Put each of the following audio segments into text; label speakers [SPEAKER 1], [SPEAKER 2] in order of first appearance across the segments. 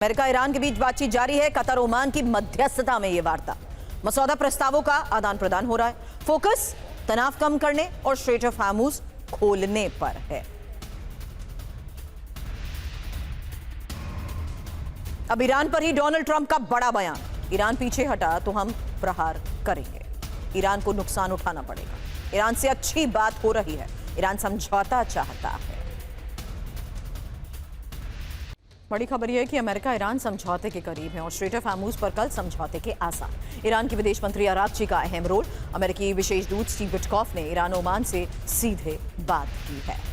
[SPEAKER 1] America Iran के बीच बातचीत जारी है। कतर ओमान की मध्यस्थता में यह वार्ता, मसौदा प्रस्तावों का आदान प्रदान हो रहा है। फोकस तनाव कम करने और स्ट्रेट ऑफ हार्मुज खोलने पर है। अब ईरान पर ही डोनाल्ड ट्रंप का बड़ा बयान, ईरान पीछे हटा तो हम प्रहार करेंगे। ईरान को नुकसान उठाना पड़ेगा। ईरान से अच्छी बात हो रही है, ईरान समझौता चाहता है। बड़ी खबर यह है कि अमेरिका ईरान समझौते के करीब है और स्ट्रेट ऑफ हार्मुज पर कल समझौते के आसार। ईरान के विदेश मंत्री अरागची का अहम रोल। अमेरिकी विशेष दूत स्टीव विटकॉफ ने ईरान ओमान से सीधे बात की है।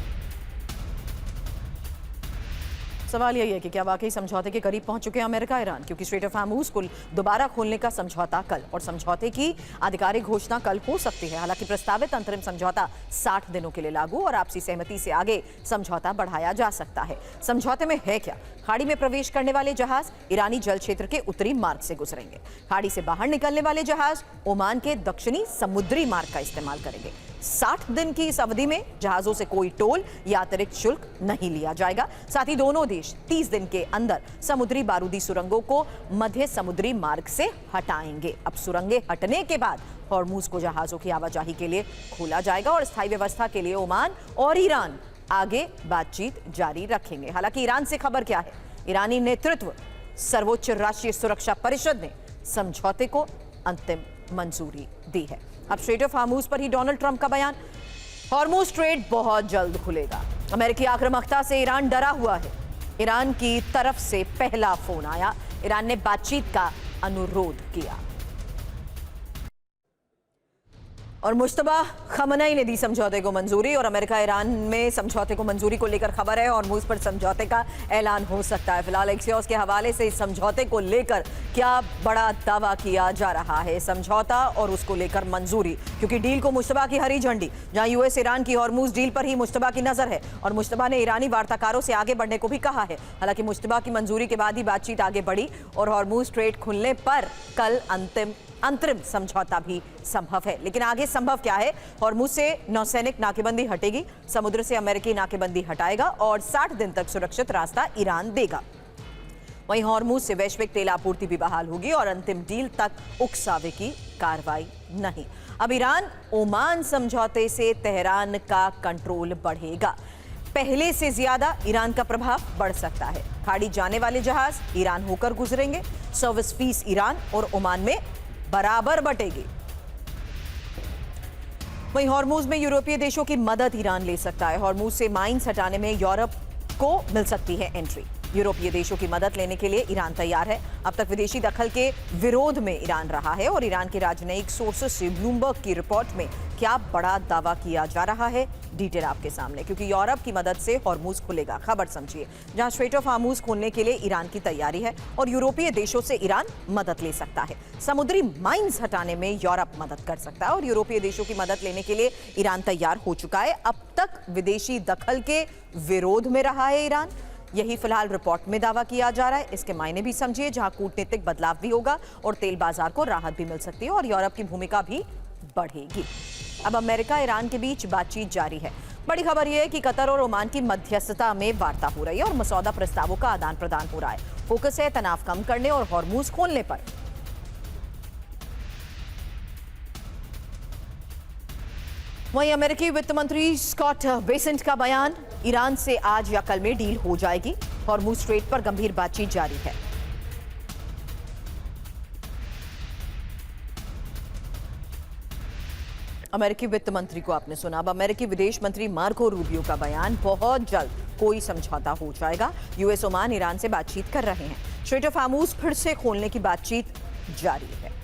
[SPEAKER 1] सवाल यही है कि क्या वाकई समझौते के करीब पहुंच चुके हैं अमेरिका ईरान, क्योंकि स्ट्रेट ऑफ हार्मुज को दोबारा खोलने का समझौता कल और समझौते की आधिकारिक घोषणा कल हो सकती है। हालांकि प्रस्तावित अंतरिम समझौता 60 दिनों के लिए लागू और आपसी सहमति से आगे समझौता बढ़ाया जा सकता है। समझौते में है क्या? खाड़ी में प्रवेश करने वाले जहाज ईरानी जल क्षेत्र के उत्तरी मार्ग से गुजरेंगे। खाड़ी से बाहर निकलने वाले जहाज ओमान के दक्षिणी समुद्री मार्ग का इस्तेमाल करेंगे। 60 दिन की इस अवधि में जहाजों से कोई टोल या अतिरिक्त शुल्क नहीं लिया जाएगा। साथ ही दोनों देश 30 दिन के अंदर समुद्री बारूदी सुरंगों को मध्य समुद्री मार्ग से हटाएंगे। अब सुरंगें हटने के बाद हॉर्मुज को जहाजों की आवाजाही के लिए खोला जाएगा और स्थायी व्यवस्था के लिए ओमान और ईरान आगे बातचीत जारी रखेंगे। हालांकि ईरान से खबर क्या है? ईरानी नेतृत्व सर्वोच्च राष्ट्रीय सुरक्षा परिषद ने समझौते को अंतिम मंजूरी दी है। अब स्ट्रेट ऑफ हार्मुज पर ही डोनाल्ड ट्रंप का बयान, हॉर्मुज स्ट्रेट बहुत जल्द खुलेगा। अमेरिकी आक्रामकता से ईरान डरा हुआ है। ईरान की तरफ से पहला फोन आया, ईरान ने बातचीत का अनुरोध किया और मुश्तबा खमनई ने दी समझौते को मंजूरी। और अमेरिका ईरान में समझौते को मंजूरी को लेकर खबर है, हॉर्मुज पर समझौते का ऐलान हो सकता है। फिलहाल एक्सियोस के हवाले से इस समझौते को लेकर क्या बड़ा दावा किया जा रहा है? समझौता और उसको लेकर मंजूरी, क्योंकि डील को मुश्तबा की हरी झंडी। जहां यूएस ईरान की हॉर्मुज डील पर ही मुश्तबा की नजर है और मुश्तबा ने ईरानी वार्ताकारों से आगे बढ़ने को भी कहा है। हालांकि मुश्तबा की मंजूरी के बाद ही बातचीत आगे बढ़ी और हॉर्मुज स्ट्रेट खुलने पर कल अंतरिम समझौता भी संभव है। लेकिन आगे संभव क्या है? हॉर्मुज से नौसैनिक नाकेबंदी हटेगी, समुद्र से अमेरिकी नाकेबंदी हटाएगा और 60 दिन तक सुरक्षित रास्ता ईरान देगा। वहीं हॉर्मुज से वैश्विक तेल आपूर्ति भी बहाल होगी और अंतिम डील तक उकसावे की कार्रवाई नहीं। अब ईरान ओमान समझौते से तेहरान का कंट्रोल बढ़ेगा। पहले से ज्यादा ईरान का प्रभाव बढ़ सकता है। खाड़ी जाने वाले जहाज ईरान होकर गुजरेंगे। सर्विस फीस ईरान और ओमान में बराबर बटेगी। वहीं हॉर्मुज में यूरोपीय देशों की मदद ईरान ले सकता है। हॉर्मुज से माइंस हटाने में यूरोप को मिल सकती है एंट्री। यूरोपीय देशों की मदद लेने के लिए ईरान तैयार है। अब तक विदेशी दखल के विरोध में ईरान रहा है और ईरान के राजनयिक सोर्सेस से ब्लूमबर्ग की रिपोर्ट में क्या बड़ा दावा किया जा रहा है, डिटेल आपके सामने। क्योंकि यूरोप की मदद से हॉर्मुज खुलेगा। खबर समझिए, जहां स्ट्रेट ऑफ हार्मुज खोलने के लिए ईरान की तैयारी है और यूरोपीय देशों से ईरान मदद ले सकता है। समुद्री माइंस हटाने में यूरोप मदद कर सकता है और यूरोपीय देशों की मदद लेने के लिए ईरान तैयार हो चुका है। अब तक विदेशी दखल के विरोध में रहा है ईरान, यही फिलहाल रिपोर्ट में दावा किया जा रहा है। इसके मायने भी समझिए, जहां कूटनीतिक बदलाव भी होगा और तेल बाजार को राहत भी मिल सकती है और यूरोप की भूमिका भी बढ़ेगी। अब अमेरिका ईरान के बीच बातचीत जारी है। बड़ी खबर यह है कि कतर और ओमान की मध्यस्थता में वार्ता हो रही है और मसौदा प्रस्तावों का आदान प्रदान हो रहा है। फोकस है तनाव कम करने और हॉर्मुज खोलने पर। वहीं अमेरिकी वित्त मंत्री स्कॉट बेसेंट का बयान, ईरान से आज या कल में डील हो जाएगी। हॉर्मुज स्ट्रेट पर गंभीर बातचीत जारी है। अमेरिकी वित्त मंत्री को आपने सुना। अब अमेरिकी विदेश मंत्री मार्को रूबियो का बयान, बहुत जल्द कोई समझौता हो जाएगा। यूएस ओमान ईरान से बातचीत कर रहे हैं। स्ट्रेट ऑफ हार्मुज फिर से खोलने की बातचीत जारी है।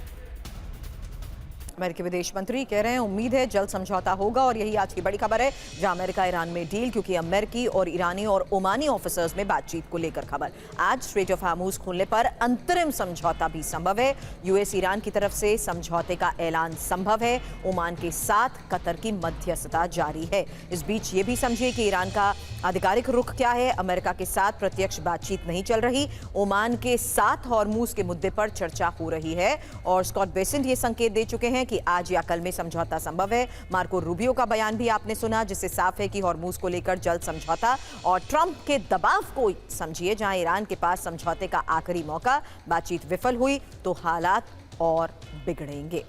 [SPEAKER 1] अमेरिकी विदेश मंत्री कह रहे हैं उम्मीद है जल्द समझौता होगा और यही आज की बड़ी खबर है, जहां अमेरिका ईरान में डील, क्योंकि अमेरिकी और ईरानी और ओमानी ऑफिसर्स में बातचीत को लेकर खबर। आज स्ट्रेट ऑफ हार्मुज खोलने पर अंतरिम समझौता भी संभव है। यूएस ईरान की तरफ से समझौते का ऐलान संभव है। ओमान के साथ कतर की मध्यस्थता जारी है। इस बीच ये भी समझिए कि ईरान का आधिकारिक रुख क्या है। अमेरिका के साथ प्रत्यक्ष बातचीत नहीं चल रही, ओमान के साथ हॉर्मुज के मुद्दे पर चर्चा हो रही है और स्कॉट बेसेंट ये संकेत दे चुके हैं हैं कि आज या कल में समझौता संभव है। मार्को रूबियो का बयान भी आपने सुना, जिससे साफ है कि हॉर्मूज को लेकर जल्द समझौता। और ट्रंप के दबाव को समझिए, जहां ईरान के पास समझौते का आखिरी मौका, बातचीत विफल हुई तो हालात और बिगड़ेंगे।